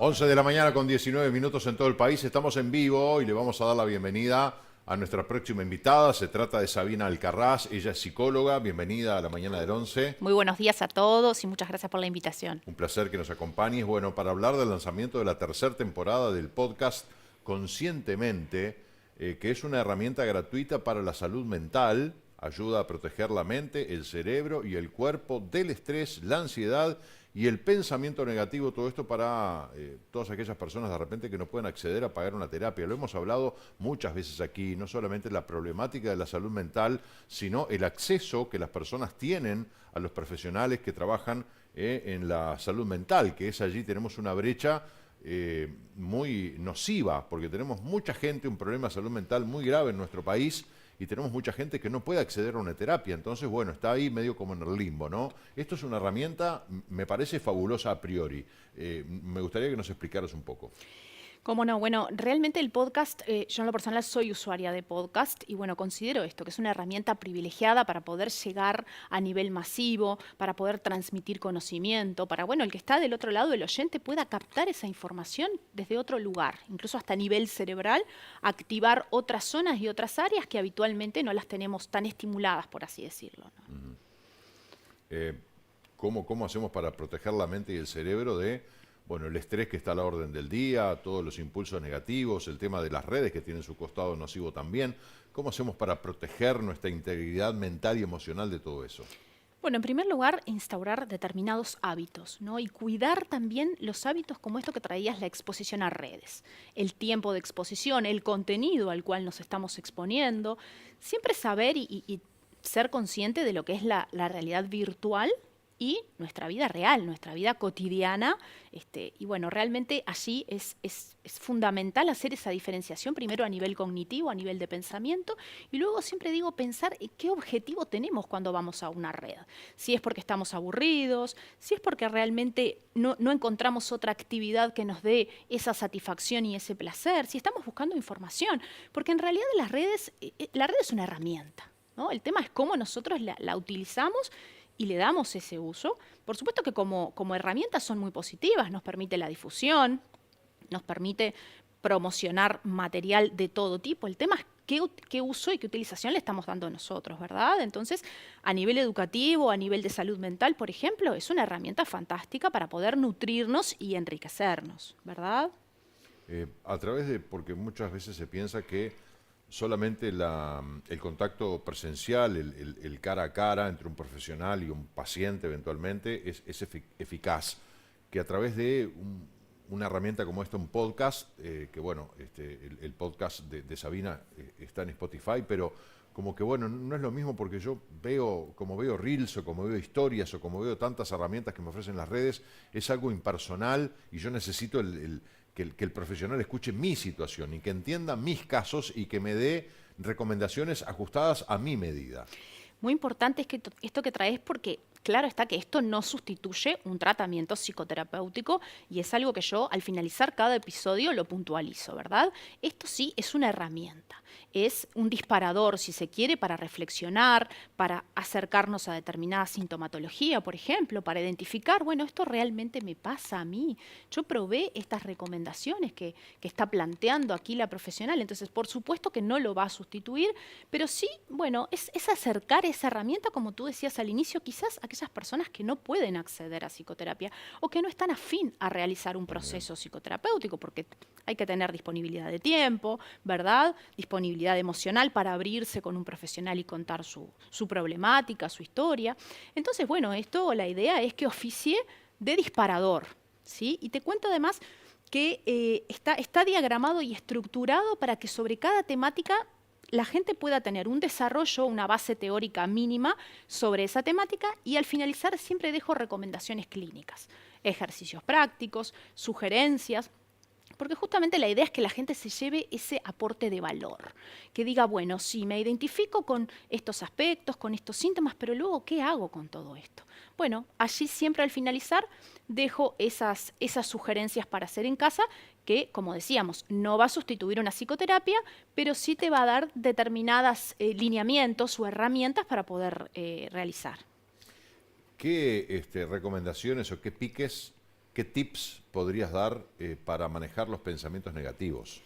11 de la mañana con 19 minutos en todo el país. Estamos en vivo y le vamos a dar la bienvenida a nuestra próxima invitada. Se trata de Sabina Alcarrás. Ella es psicóloga. Bienvenida a la mañana del 11. Muy buenos días a todos y muchas gracias por la invitación. Un placer que nos acompañes. Bueno, para hablar del lanzamiento de la tercera temporada del podcast Conscientemente, que es una herramienta gratuita para la salud mental. Ayuda a proteger la mente, el cerebro y el cuerpo del estrés, la ansiedad y el pensamiento negativo. Todo esto para todas aquellas personas de repente que no pueden acceder a pagar una terapia. Lo hemos hablado muchas veces aquí, no solamente la problemática de la salud mental, sino el acceso que las personas tienen a los profesionales que trabajan en la salud mental, que es allí tenemos una brecha muy nociva, porque tenemos mucha gente, un problema de salud mental muy grave en nuestro país, y tenemos mucha gente que no puede acceder a una terapia. Entonces, bueno, está ahí medio como en el limbo, ¿no? Esto es una herramienta, me parece fabulosa a priori. Me gustaría que nos explicaras un poco. Cómo no, bueno, realmente el podcast, yo en lo personal soy usuaria de podcast y bueno, considero esto, que es una herramienta privilegiada para poder llegar a nivel masivo, para poder transmitir conocimiento, para, bueno, el que está del otro lado, el oyente, pueda captar esa información desde otro lugar, incluso hasta a nivel cerebral, activar otras zonas y otras áreas que habitualmente no las tenemos tan estimuladas, por así decirlo, ¿no? ¿Cómo hacemos para proteger la mente y el cerebro de, bueno, el estrés que está a la orden del día, todos los impulsos negativos, el tema de las redes que tienen su costado nocivo también? ¿Cómo hacemos para proteger nuestra integridad mental y emocional de todo eso? Bueno, en primer lugar, instaurar determinados hábitos, ¿no? Y cuidar también los hábitos como esto que traías, la exposición a redes, el tiempo de exposición, el contenido al cual nos estamos exponiendo, siempre saber y ser consciente de lo que es la realidad virtual y nuestra vida real, nuestra vida cotidiana. Y bueno, realmente allí es fundamental hacer esa diferenciación, primero a nivel cognitivo, a nivel de pensamiento, y luego siempre digo pensar qué objetivo tenemos cuando vamos a una red. Si es porque estamos aburridos, si es porque realmente no encontramos otra actividad que nos dé esa satisfacción y ese placer, si estamos buscando información, porque en realidad la red es una herramienta, ¿no? El tema es cómo nosotros la utilizamos y le damos ese uso. Por supuesto que como herramientas son muy positivas, nos permite la difusión, nos permite promocionar material de todo tipo. El tema es qué uso y qué utilización le estamos dando nosotros, ¿verdad? Entonces, a nivel educativo, a nivel de salud mental, por ejemplo, es una herramienta fantástica para poder nutrirnos y enriquecernos, ¿verdad? Porque muchas veces se piensa que solamente el contacto presencial, el cara a cara entre un profesional y un paciente eventualmente es eficaz, que a través de una herramienta como esta, un podcast, que bueno, el podcast de Sabina está en Spotify, pero como que bueno, no es lo mismo porque yo como veo reels o como veo historias o como veo tantas herramientas que me ofrecen las redes, es algo impersonal y yo necesito que el profesional escuche mi situación y que entienda mis casos y que me dé recomendaciones ajustadas a mi medida. Muy importante es que esto que traes, porque claro está que esto no sustituye un tratamiento psicoterapéutico y es algo que yo al finalizar cada episodio lo puntualizo, ¿verdad? Esto sí es una herramienta, es un disparador, si se quiere, para reflexionar, para acercarnos a determinada sintomatología, por ejemplo, para identificar, bueno, esto realmente me pasa a mí. Yo probé estas recomendaciones que está planteando aquí la profesional, entonces por supuesto que no lo va a sustituir, pero sí, bueno, es acercar esa herramienta, como tú decías al inicio, quizás a aquellas personas que no pueden acceder a psicoterapia o que no están afín a realizar un proceso psicoterapéutico, porque hay que tener disponibilidad de tiempo, ¿verdad? Disponibilidad emocional para abrirse con un profesional y contar su problemática, su historia. Entonces, bueno, la idea es que oficie de disparador, ¿sí? Y te cuento además que está diagramado y estructurado para que sobre cada temática la gente pueda tener un desarrollo, una base teórica mínima sobre esa temática y al finalizar siempre dejo recomendaciones clínicas, ejercicios prácticos, sugerencias, porque justamente la idea es que la gente se lleve ese aporte de valor, que diga, bueno, sí, me identifico con estos aspectos, con estos síntomas, pero luego, ¿qué hago con todo esto? Bueno, allí siempre al finalizar dejo esas sugerencias para hacer en casa, que, como decíamos, no va a sustituir una psicoterapia, pero sí te va a dar determinados lineamientos o herramientas para poder realizar. ¿Qué recomendaciones o qué piques ¿qué tips podrías dar para manejar los pensamientos negativos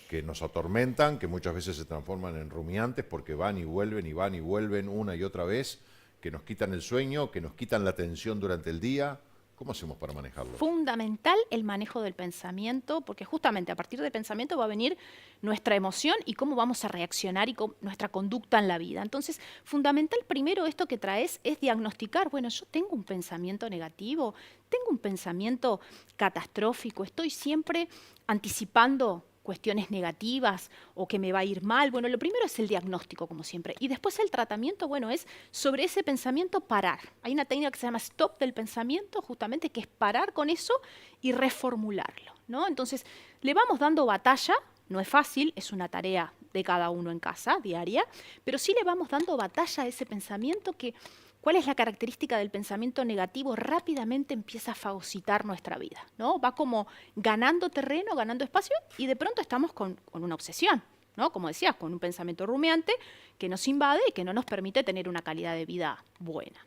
que nos atormentan, que muchas veces se transforman en rumiantes porque van y vuelven una y otra vez, que nos quitan el sueño, que nos quitan la atención durante el día? ¿Cómo hacemos para manejarlos? Fundamental el manejo del pensamiento, porque justamente a partir del pensamiento va a venir nuestra emoción y cómo vamos a reaccionar y nuestra conducta en la vida. Entonces, fundamental primero esto que traes es diagnosticar, bueno, yo tengo un pensamiento negativo, tengo un pensamiento catastrófico, estoy siempre anticipando cuestiones negativas o que me va a ir mal. Bueno, lo primero es el diagnóstico, como siempre. Y después el tratamiento, bueno, es sobre ese pensamiento parar. Hay una técnica que se llama stop del pensamiento, justamente, que es parar con eso y reformularlo, ¿no? Entonces, le vamos dando batalla. No es fácil, es una tarea de cada uno en casa, diaria, pero sí le vamos dando batalla a ese pensamiento que, ¿cuál es la característica del pensamiento negativo? Rápidamente empieza a fagocitar nuestra vida, ¿no? Va como ganando terreno, ganando espacio y de pronto estamos con una obsesión, ¿no? Como decías, con un pensamiento rumiante que nos invade y que no nos permite tener una calidad de vida buena.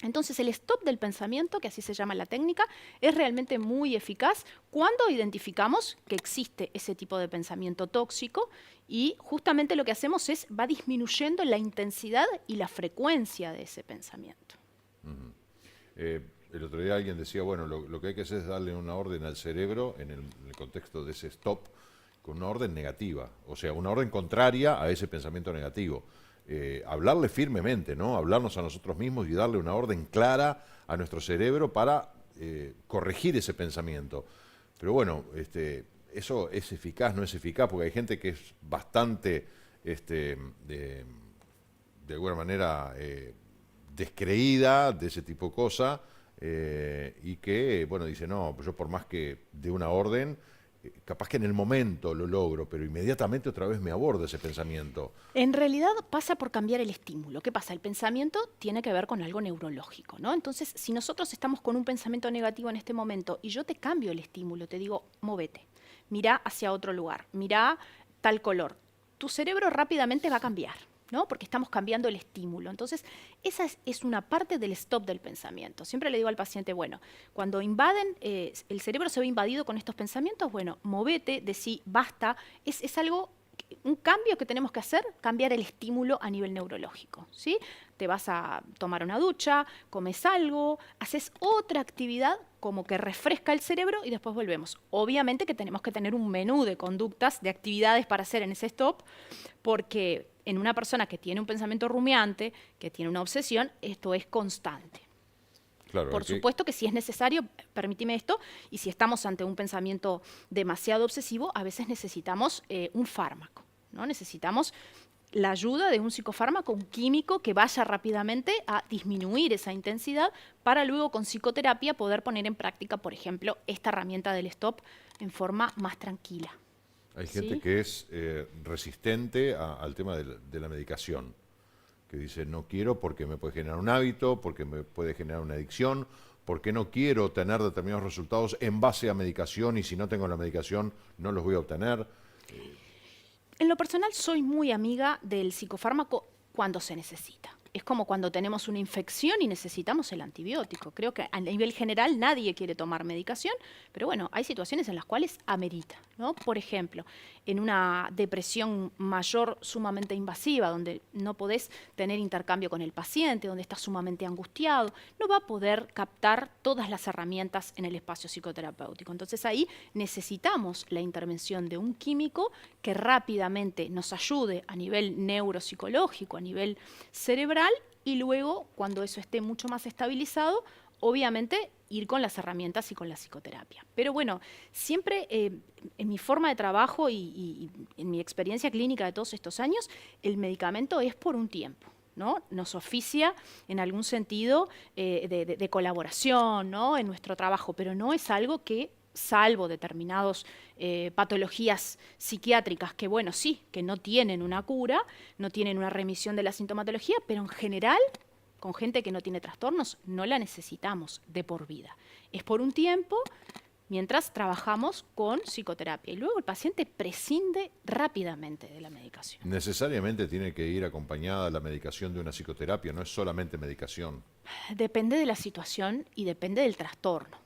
Entonces el stop del pensamiento, que así se llama la técnica, es realmente muy eficaz cuando identificamos que existe ese tipo de pensamiento tóxico y justamente lo que hacemos es va disminuyendo la intensidad y la frecuencia de ese pensamiento. El otro día alguien decía, bueno, lo que hay que hacer es darle una orden al cerebro en el contexto de ese stop con una orden negativa, o sea, una orden contraria a ese pensamiento negativo. Hablarle firmemente, ¿no? Hablarnos a nosotros mismos y darle una orden clara a nuestro cerebro para corregir ese pensamiento. Pero bueno, eso es eficaz, no es eficaz, porque hay gente que es bastante, de alguna manera, descreída de ese tipo de cosas y que, bueno, dice, no, pues yo por más que dé una orden, capaz que en el momento lo logro, pero inmediatamente otra vez me aborda ese pensamiento. En realidad pasa por cambiar el estímulo. ¿Qué pasa? El pensamiento tiene que ver con algo neurológico, ¿no? Entonces, si nosotros estamos con un pensamiento negativo en este momento y yo te cambio el estímulo, te digo, móvete, mirá hacia otro lugar, mirá tal color, tu cerebro rápidamente va a cambiar, ¿no? Porque estamos cambiando el estímulo. Entonces, esa es una parte del stop del pensamiento. Siempre le digo al paciente, bueno, cuando invaden, el cerebro se ve invadido con estos pensamientos, bueno, movete, decí, basta, es algo, un cambio que tenemos que hacer, cambiar el estímulo a nivel neurológico, ¿sí? Te vas a tomar una ducha, comes algo, haces otra actividad como que refresca el cerebro y después volvemos. Obviamente que tenemos que tener un menú de conductas, de actividades para hacer en ese stop, porque en una persona que tiene un pensamiento rumiante, que tiene una obsesión, esto es constante. Claro, Por supuesto que si es necesario, permíteme esto, y si estamos ante un pensamiento demasiado obsesivo, a veces necesitamos un fármaco, ¿no? Necesitamos la ayuda de un psicofármaco, un químico que vaya rápidamente a disminuir esa intensidad para luego con psicoterapia poder poner en práctica, por ejemplo, esta herramienta del stop en forma más tranquila. Hay gente que es resistente al tema de la medicación, que dice no quiero porque me puede generar un hábito, porque me puede generar una adicción, porque no quiero tener determinados resultados en base a medicación y si no tengo la medicación no los voy a obtener. En lo personal soy muy amiga del psicofármaco cuando se necesita. Es como cuando tenemos una infección y necesitamos el antibiótico. Creo que a nivel general nadie quiere tomar medicación, pero bueno, hay situaciones en las cuales amerita, ¿no? Por ejemplo, en una depresión mayor sumamente invasiva, donde no podés tener intercambio con el paciente, donde estás sumamente angustiado, no va a poder captar todas las herramientas en el espacio psicoterapéutico. Entonces ahí necesitamos la intervención de un químico que rápidamente nos ayude a nivel neuropsicológico, a nivel cerebral, y luego, cuando eso esté mucho más estabilizado, obviamente ir con las herramientas y con la psicoterapia. Pero bueno, siempre en mi forma de trabajo y en mi experiencia clínica de todos estos años, el medicamento es por un tiempo, ¿no? Nos oficia en algún sentido de colaboración, ¿no? En nuestro trabajo, pero no es algo que, salvo determinadas patologías psiquiátricas que, bueno, sí, que no tienen una cura, no tienen una remisión de la sintomatología, pero en general, con gente que no tiene trastornos, no la necesitamos de por vida. Es por un tiempo mientras trabajamos con psicoterapia y luego el paciente prescinde rápidamente de la medicación. Necesariamente tiene que ir acompañada la medicación de una psicoterapia, no es solamente medicación. Depende de la situación y depende del trastorno.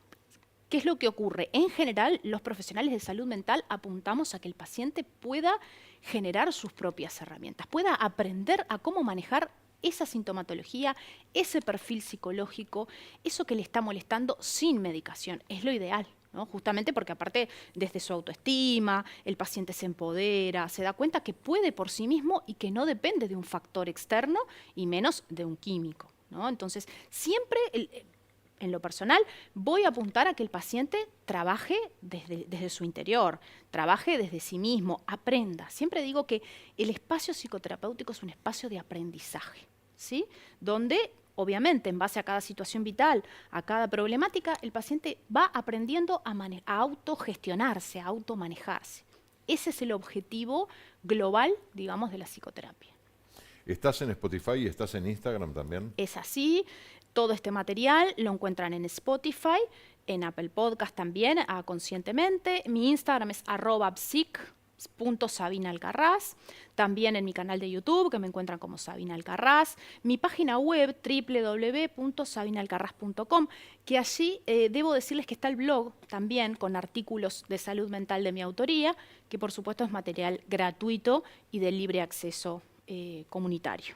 ¿Qué es lo que ocurre? En general, los profesionales de salud mental apuntamos a que el paciente pueda generar sus propias herramientas, pueda aprender a cómo manejar esa sintomatología, ese perfil psicológico, eso que le está molestando sin medicación. Es lo ideal, ¿no? Justamente porque aparte desde su autoestima, el paciente se empodera, se da cuenta que puede por sí mismo y que no depende de un factor externo y menos de un químico, ¿no? Entonces, siempre en lo personal, voy a apuntar a que el paciente trabaje desde su interior, trabaje desde sí mismo, aprenda. Siempre digo que el espacio psicoterapéutico es un espacio de aprendizaje, ¿sí? Donde, obviamente, en base a cada situación vital, a cada problemática, el paciente va aprendiendo a autogestionarse, a automanejarse. Ese es el objetivo global, digamos, de la psicoterapia. ¿Estás en Spotify y estás en Instagram también? Es así. Todo este material lo encuentran en Spotify, en Apple Podcast también, Conscientemente. Mi Instagram es @psic.sabinaalcarraz. También en mi canal de YouTube, que me encuentran como Sabina Alcarraz. Mi página web, www.sabinaalcarraz.com, que allí debo decirles que está el blog también con artículos de salud mental de mi autoría, que por supuesto es material gratuito y de libre acceso comunitario.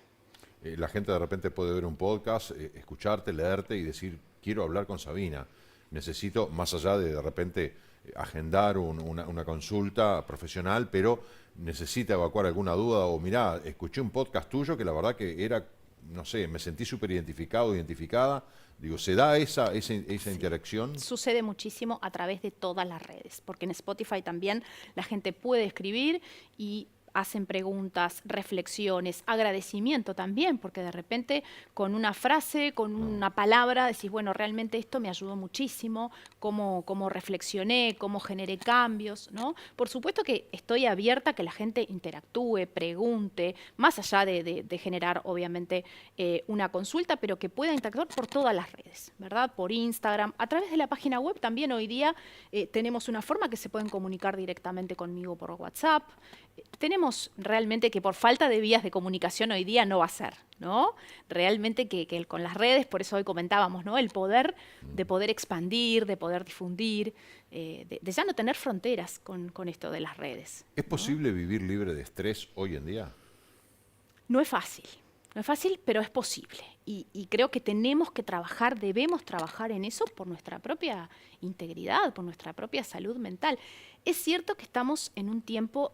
La gente de repente puede ver un podcast, escucharte, leerte y decir, quiero hablar con Sabina. Necesito, más allá de repente agendar una consulta profesional, pero necesita evacuar alguna duda o mirá, escuché un podcast tuyo que la verdad que era, no sé, me sentí súper identificado, identificada. Digo, ¿se da esa Sí. interacción? Sucede muchísimo a través de todas las redes, porque en Spotify también la gente puede escribir y hacen preguntas, reflexiones, agradecimiento también, porque de repente con una frase, con una palabra, decís, bueno, realmente esto me ayudó muchísimo, cómo reflexioné, cómo generé cambios, ¿no? Por supuesto que estoy abierta a que la gente interactúe, pregunte, más allá de generar, obviamente, una consulta, pero que pueda interactuar por todas las redes, ¿verdad? Por Instagram, a través de la página web también hoy día tenemos una forma que se pueden comunicar directamente conmigo por WhatsApp. Tenemos realmente que por falta de vías de comunicación hoy día no va a ser, ¿no? Realmente que con las redes, por eso hoy comentábamos, ¿no? El poder de poder expandir, de poder difundir, de ya no tener fronteras con esto de las redes. ¿Es posible vivir libre de estrés hoy en día? No es fácil, no es fácil, pero es posible. Y creo que tenemos que trabajar, debemos trabajar en eso por nuestra propia integridad, por nuestra propia salud mental. Es cierto que estamos en un tiempo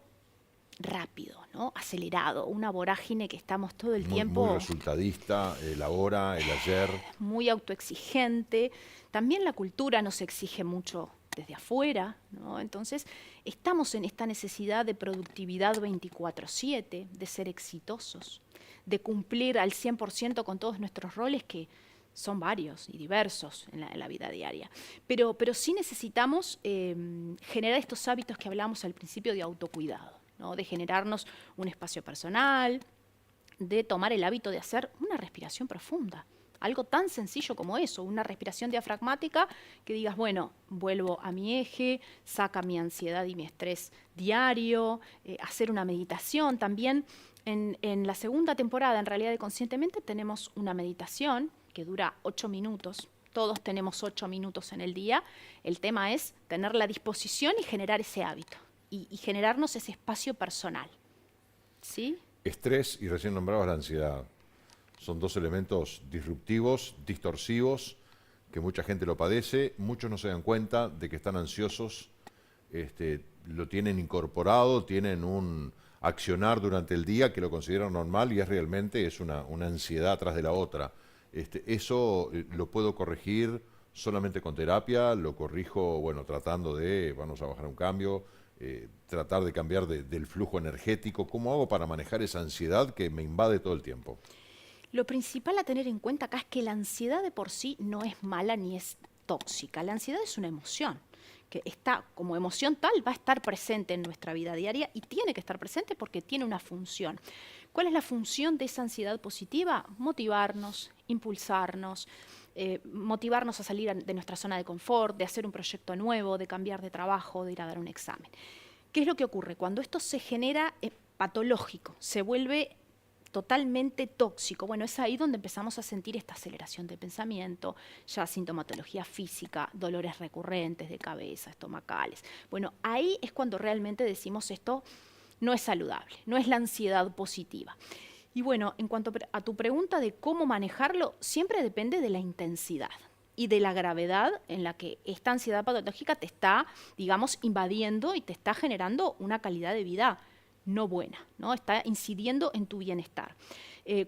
rápido, ¿no? Acelerado, una vorágine que estamos todo el Muy tiempo resultadista, el ahora, el ayer. muy autoexigente. También la cultura nos exige mucho desde afuera, ¿no? Entonces, estamos en esta necesidad de productividad 24/7, de ser exitosos, de cumplir al 100% con todos nuestros roles que son varios y diversos en la vida diaria. Pero sí necesitamos generar estos hábitos que hablábamos al principio de autocuidado, ¿no? De generarnos un espacio personal, de tomar el hábito de hacer una respiración profunda. Algo tan sencillo como eso, una respiración diafragmática que digas, bueno, vuelvo a mi eje, saca mi ansiedad y mi estrés diario, hacer una meditación. También en la segunda temporada, en realidad de Conscientemente, tenemos una meditación que dura 8 minutos. Todos tenemos 8 minutos en el día. El tema es tener la disposición y generar ese hábito y generarnos ese espacio personal. ¿Sí? Estrés y recién nombrabas la ansiedad. Son dos elementos disruptivos, distorsivos, que mucha gente lo padece. Muchos no se dan cuenta de que están ansiosos, lo tienen incorporado, tienen un accionar durante el día que lo consideran normal y es una ansiedad tras de la otra. Eso lo puedo corregir solamente con terapia, lo corrijo, bueno, tratando de, vamos a bajar un cambio, tratar de cambiar del flujo energético. ¿Cómo hago para manejar esa ansiedad que me invade todo el tiempo? Lo principal a tener en cuenta acá es que la ansiedad de por sí no es mala ni es tóxica. La ansiedad es una emoción que está como emoción tal, va a estar presente en nuestra vida diaria y tiene que estar presente porque tiene una función. ¿Cuál es la función de esa ansiedad positiva? Motivarnos, impulsarnos, motivarnos a salir de nuestra zona de confort, de hacer un proyecto nuevo, de cambiar de trabajo, de ir a dar un examen. ¿Qué es lo que ocurre? Cuando esto se genera patológico, se vuelve totalmente tóxico. Bueno, es ahí donde empezamos a sentir esta aceleración de pensamiento, ya sintomatología física, dolores recurrentes de cabeza, estomacales. Bueno, ahí es cuando realmente decimos esto no es saludable, no es la ansiedad positiva. Y bueno, en cuanto a tu pregunta de cómo manejarlo, siempre depende de la intensidad y de la gravedad en la que esta ansiedad patológica te está, digamos, invadiendo y te está generando una calidad de vida no buena, ¿no? Está incidiendo en tu bienestar.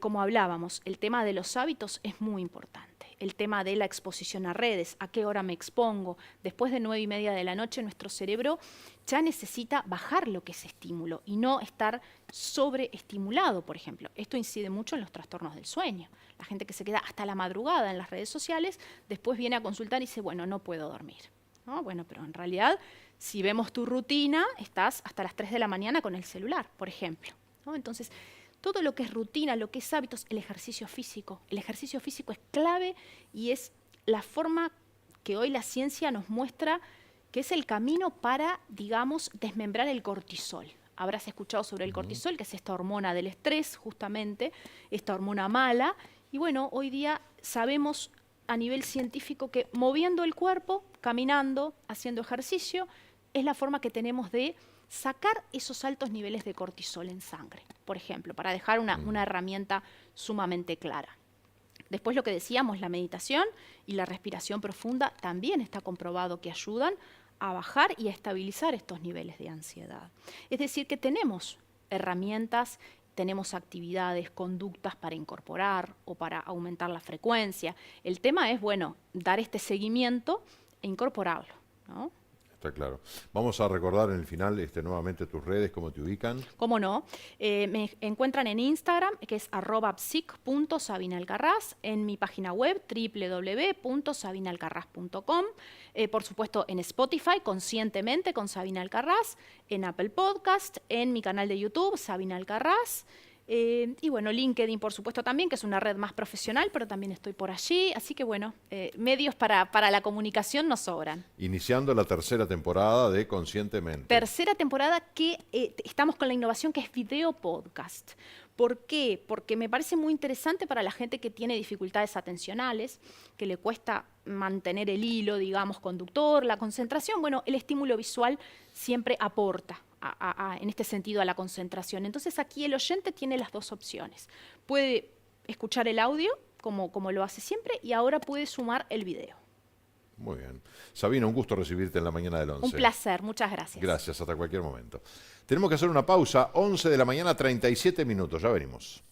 Como hablábamos, el tema de los hábitos es muy importante. El tema de la exposición a redes, a qué hora me expongo. Después de 9:30 de la noche, nuestro cerebro ya necesita bajar lo que es estímulo y no estar sobreestimulado, por ejemplo. Esto incide mucho en los trastornos del sueño. La gente que se queda hasta la madrugada en las redes sociales, después viene a consultar y dice, bueno, no puedo dormir, ¿no? Bueno, pero en realidad, si vemos tu rutina, estás hasta las 3 de la mañana con el celular, por ejemplo, ¿no? Entonces, todo lo que es rutina, lo que es hábitos, el ejercicio físico. El ejercicio físico es clave y es la forma que hoy la ciencia nos muestra que es el camino para, digamos, desmembrar el cortisol. Habrás escuchado sobre el cortisol, que es esta hormona del estrés, justamente, esta hormona mala. Y bueno, hoy día sabemos a nivel científico que moviendo el cuerpo, caminando, haciendo ejercicio, es la forma que tenemos de sacar esos altos niveles de cortisol en sangre, por ejemplo, para dejar una herramienta sumamente clara. Después lo que decíamos, la meditación y la respiración profunda también está comprobado que ayudan a bajar y a estabilizar estos niveles de ansiedad. Es decir, que tenemos herramientas, tenemos actividades, conductas para incorporar o para aumentar la frecuencia. El tema es, bueno, dar este seguimiento e incorporarlo, ¿no? Está claro. Vamos a recordar en el final nuevamente tus redes, cómo te ubican. ¿Cómo no? Me encuentran en Instagram, que es @psic.sabinaalcarraz, en mi página web www.sabinaalcarraz.com, por supuesto en Spotify, Conscientemente con Sabina Alcarraz, en Apple Podcast, en mi canal de YouTube, Sabina Alcarraz. Y bueno, LinkedIn, por supuesto, también, que es una red más profesional, pero también estoy por allí. Así que bueno, medios para la comunicación nos sobran. Iniciando la tercera temporada de Conscientemente. Tercera temporada que estamos con la innovación que es video podcast. ¿Por qué? Porque me parece muy interesante para la gente que tiene dificultades atencionales, que le cuesta mantener el hilo, digamos, conductor, la concentración. Bueno, el estímulo visual siempre aporta en este sentido a la concentración. Entonces aquí el oyente tiene las dos opciones. Puede escuchar el audio, como lo hace siempre, y ahora puede sumar el video. Muy bien. Sabina, un gusto recibirte en la mañana del 11. Un placer, muchas gracias. Gracias, hasta cualquier momento. Tenemos que hacer una pausa, 11 de la mañana, 37 minutos, ya venimos.